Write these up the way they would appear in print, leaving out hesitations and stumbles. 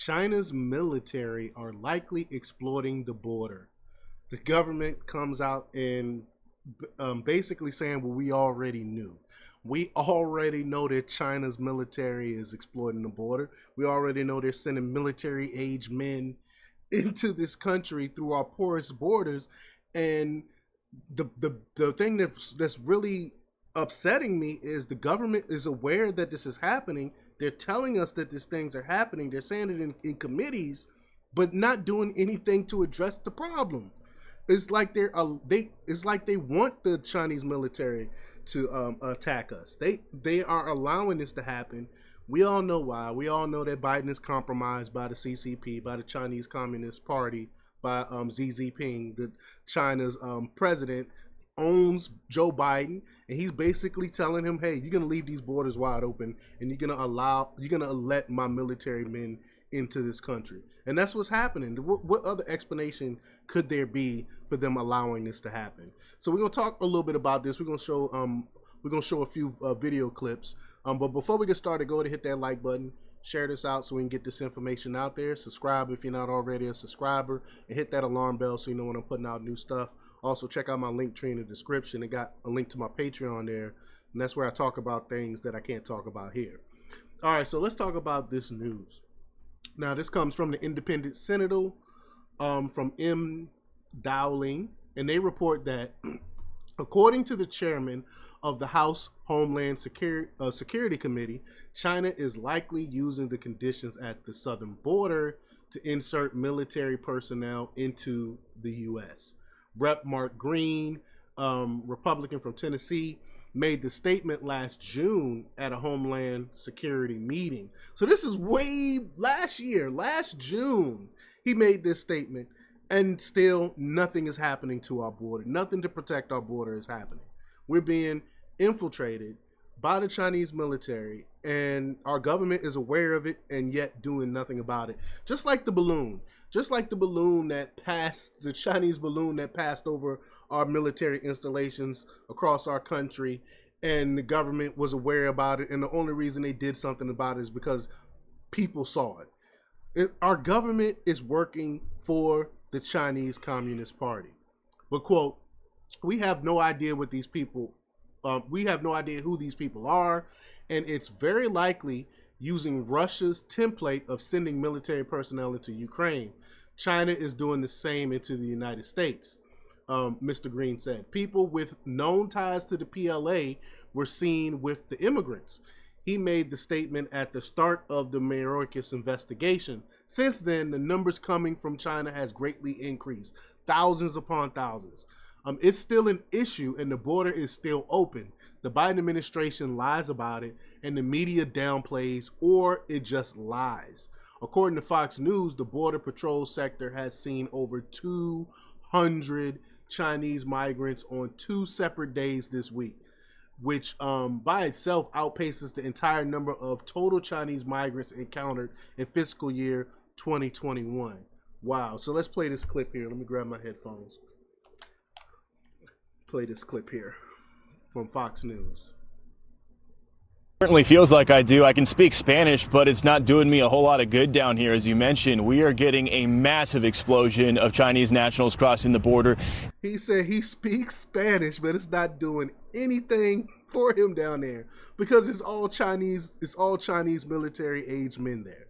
China's military are likely exploiting the border. The government comes out and basically saying what we already knew. We already know that China's military is exploiting the border. We already know they're sending military-age men into this country through our porous borders. And the thing that's really upsetting me is the government is aware that this is happening. They're telling us that these things are happening. They're saying it in committees, but not doing anything to address the problem. It's like it's like they want the Chinese military to attack us. They are allowing this to happen. We all know why. We all know that Biden is compromised by the CCP, by the Chinese Communist Party, by Xi Jinping, the China's president, owns Joe Biden, and he's basically telling him, hey, you're gonna leave these borders wide open and you're gonna let my military men into this country. And that's what's happening. What other explanation could there be for them allowing this to happen? So we're gonna talk a little bit about this. We're gonna show a few video clips. But before we get started, go ahead and hit that like button, share this out so we can get this information out there. Subscribe if you're not already a subscriber, and hit that alarm bell so you know when I'm putting out new stuff. Also, check out my link tree in the description. It got a link to my Patreon there, and that's where I talk about things that I can't talk about here. All right, so let's talk about this news. Now, this comes from the Independent Sentinel, from M. Dowling, and they report that, according to the chairman of the House Homeland Security Committee, China is likely using the conditions at the southern border to insert military personnel into the U.S. Rep. Mark Green, Republican from Tennessee, made the statement last June at a Homeland Security meeting. So this is way last June, he made this statement, and still nothing is happening to our border. Nothing to protect our border is happening. We're being infiltrated by the Chinese military, and our government is aware of it and yet doing nothing about it. Just like the balloon that passed, the Chinese balloon that passed over our military installations across our country, and the government was aware about it, and the only reason they did something about it is because people saw it. Our government is working for the Chinese Communist Party. But quote, we have no idea what these people we have no idea who these people are, and it's very likely using Russia's template of sending military personnel into Ukraine. China is doing the same into the United States, Mr. Green said. People with known ties to the PLA were seen with the immigrants. He made the statement at the start of the Mayorkas investigation. Since then, the numbers coming from China has greatly increased, thousands upon thousands. It's still an issue, and the border is still open. The Biden administration lies about it, and the media downplays, or it just lies. According to Fox News, the Border Patrol sector has seen over 200 Chinese migrants on 2 separate days this week, which by itself outpaces the entire number of total Chinese migrants encountered in fiscal year 2021. Wow. So let's play this clip here. Let me grab my headphones. Play this clip here from Fox News. Certainly feels like I do. I can speak Spanish, but it's not doing me a whole lot of good down here. As you mentioned, we are getting a massive explosion of Chinese nationals crossing the border. He said he speaks Spanish, but it's not doing anything for him down there because it's all Chinese military age men there.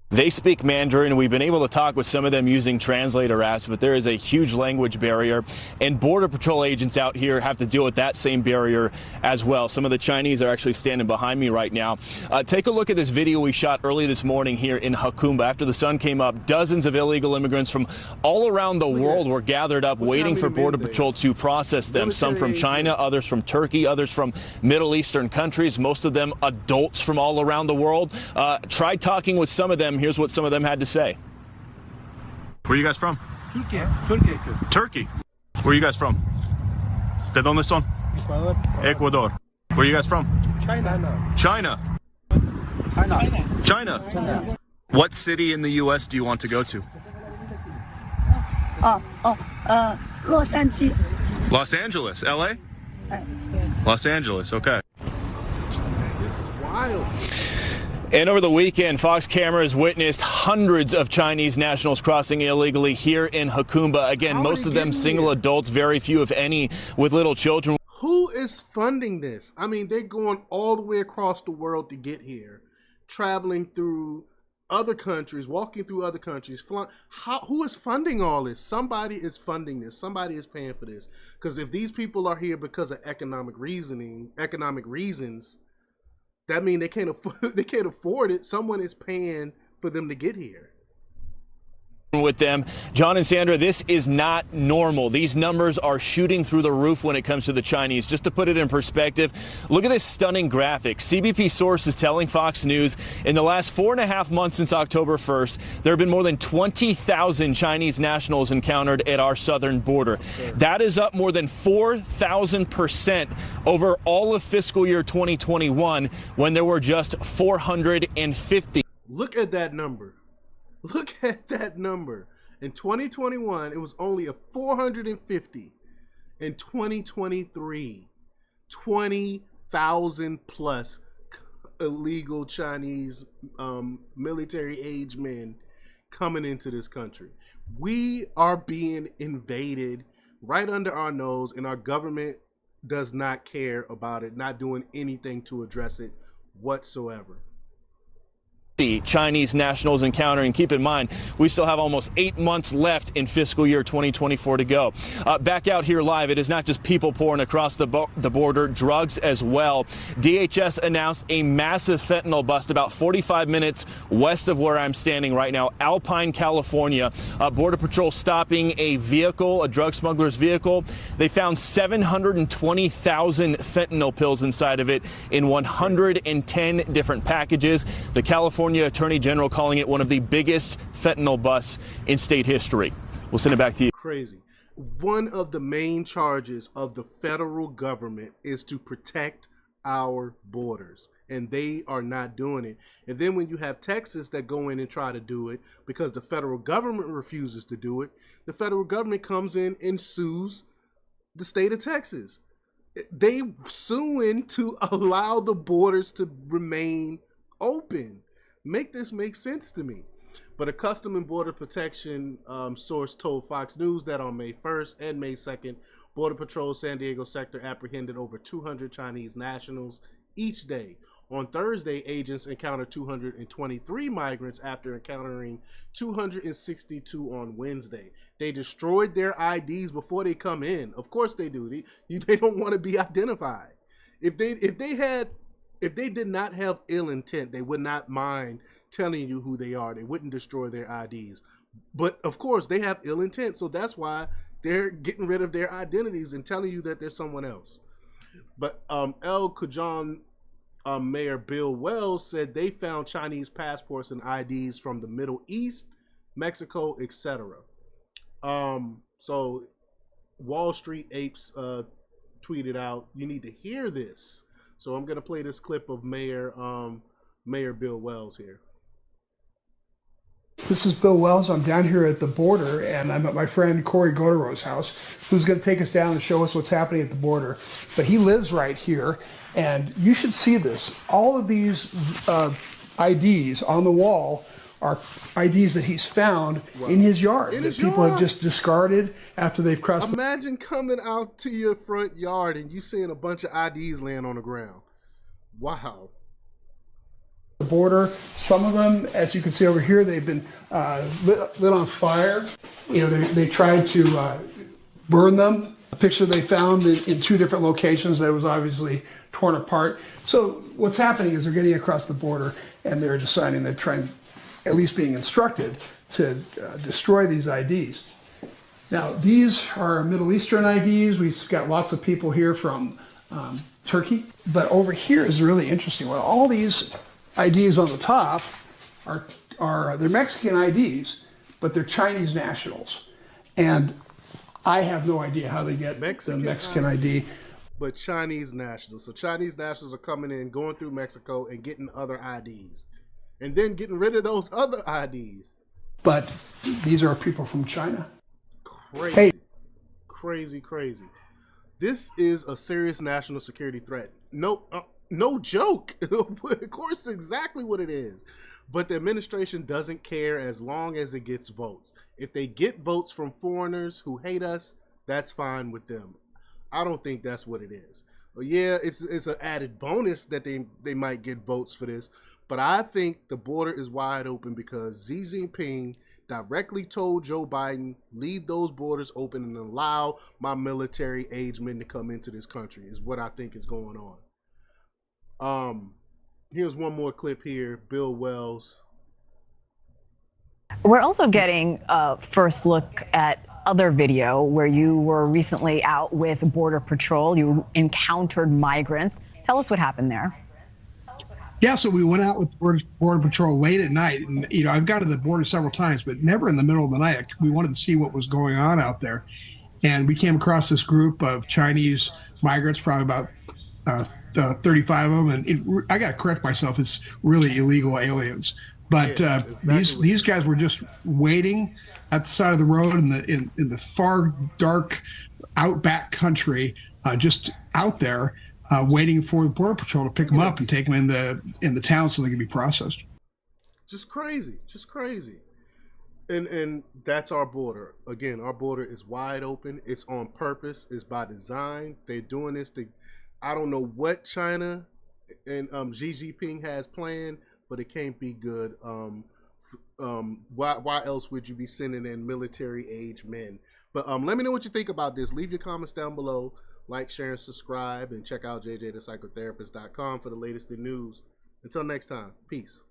They speak Mandarin. We've been able to talk with some of them using translator apps, but there is a huge language barrier, and Border Patrol agents out here have to deal with that same barrier as well. Some of the Chinese are actually standing behind me right now. Take a look at this video we shot early this morning here in Hakumba. After the sun came up, dozens of illegal immigrants from all around the world were gathered up waiting for Border Patrol to process them. Some from China, others from Turkey, others from Middle Eastern countries, most of them adults from all around the world. Tried talking with some of them. Here's what some of them had to say. Where are you guys from? Turkey. Turkey. Where are you guys from? ¿De dónde son? Ecuador. Ecuador. Where are you guys from? China. China. China. What city in the U.S. do you want to go to? Los Angeles. Los Angeles. L.A.? Los Angeles. Okay. This is wild. And over the weekend, Fox cameras witnessed hundreds of Chinese nationals crossing illegally here in Hukumba. Again, most of them single adults, very few, if any, with little children. Who is funding this? I mean, they're going all the way across the world to get here, traveling through other countries, walking through other countries. Who is funding all this? Somebody is funding this. Somebody is paying for this. Because if these people are here because of economic reasons, that means they can't afford it. Someone is paying for them to get here. With them, John and Sandra, this is not normal. These numbers are shooting through the roof when it comes to the Chinese. Just to put it in perspective, look at this stunning graphic. CBP sources telling Fox News in the last 4.5 months since October 1st, there have been more than 20,000 Chinese nationals encountered at our southern border. Sure. That is up more than 4,000% over all of fiscal year 2021, when there were just 450. Look at that number. Look at that number. In 2021, it was only a 450. In 2023, 20,000 plus illegal Chinese military age men coming into this country. We are being invaded right under our nose, and our government does not care about it, not doing anything to address it whatsoever. The Chinese nationals encountering. Keep in mind, we still have almost 8 months left in fiscal year 2024 to go. Back out here live, it is not just people pouring across the border, drugs as well. DHS announced a massive fentanyl bust about 45 minutes west of where I'm standing right now, Alpine, California. Border Patrol stopping a vehicle, a drug smuggler's vehicle. They found 720,000 fentanyl pills inside of it in 110 different packages. The California Attorney General calling it one of the biggest fentanyl busts in state history. We'll send it back to you. Crazy. One of the main charges of the federal government is to protect our borders, and they are not doing it. And then when you have Texas that go in and try to do it because the federal government refuses to do it, the federal government comes in and sues the state of Texas. They suing to allow the borders to remain open. Make this make sense to me. But a Custom and Border Protection source told Fox News that on May 1st and May 2nd, Border Patrol San Diego sector apprehended over 200 Chinese nationals each day. On Thursday, agents encountered 223 migrants after encountering 262 on Wednesday. They destroyed their IDs before they come in. Of course they do. They don't want to be identified. If they did not have ill intent, they would not mind telling you who they are. They wouldn't destroy their IDs. But of course, they have ill intent, so that's why they're getting rid of their identities and telling you that they're someone else. But El Cajon Mayor Bill Wells said they found Chinese passports and IDs from the Middle East, Mexico, etc. So Wall Street Apes tweeted out, "You need to hear this." So I'm going to play this clip of Mayor Bill Wells here. This is Bill Wells. I'm down here at the border, and I'm at my friend Corey Godero's house, who's going to take us down and show us what's happening at the border. But he lives right here, and you should see this. All of these IDs on the wall are IDs that he's found in his yard that people have just discarded after they've crossed. Imagine coming out to your front yard and you seeing a bunch of IDs laying on the ground. Wow. The border, some of them, as you can see over here, they've been lit on fire. You know, they tried to burn them. A picture they found in two different locations that was obviously torn apart. So what's happening is they're getting across the border and they're deciding they're trying, at least being instructed, to destroy these IDs. Now, these are Middle Eastern IDs. We've got lots of people here from Turkey. But over here is really interesting. Well, all these IDs on the top are they're Mexican IDs, but they're Chinese nationals. And I have no idea how they get the Mexican ID. But Chinese nationals. So Chinese nationals are coming in, going through Mexico and getting other IDs. And then getting rid of those other IDs. But these are people from China. Crazy. Hey. Crazy. This is a serious national security threat. Nope. no joke. Of course, exactly what it is. But the administration doesn't care as long as it gets votes. If they get votes from foreigners who hate us, that's fine with them. I don't think that's what it is. But yeah, it's an added bonus that they might get votes for this. But I think the border is wide open because Xi Jinping directly told Joe Biden, leave those borders open and allow my military age men to come into this country, is what I think is going on. Here's one more clip here. Bill Wells. We're also getting a first look at other video where you were recently out with Border Patrol. You encountered migrants. Tell us what happened there. Yeah, so we went out with Border Patrol late at night, and I've gone to the border several times, but never in the middle of the night. We wanted to see what was going on out there, and we came across this group of Chinese migrants, probably about 35 of them, and I got to correct myself, it's really illegal aliens. But these guys were just waiting at the side of the road in the far dark outback country, just out there, waiting for the Border Patrol to pick them up and take them in the town so they can be processed. Just crazy. And that's our border. Again, our border is wide open. It's on purpose. It's by design. They're doing this to, I don't know what China and Xi Jinping has planned, but it can't be good. Why else would you be sending in military age men? But let me know what you think about this. Leave your comments down below. Like, share, and subscribe. And check out jjthepsychotherapist.com for the latest in news. Until next time, peace.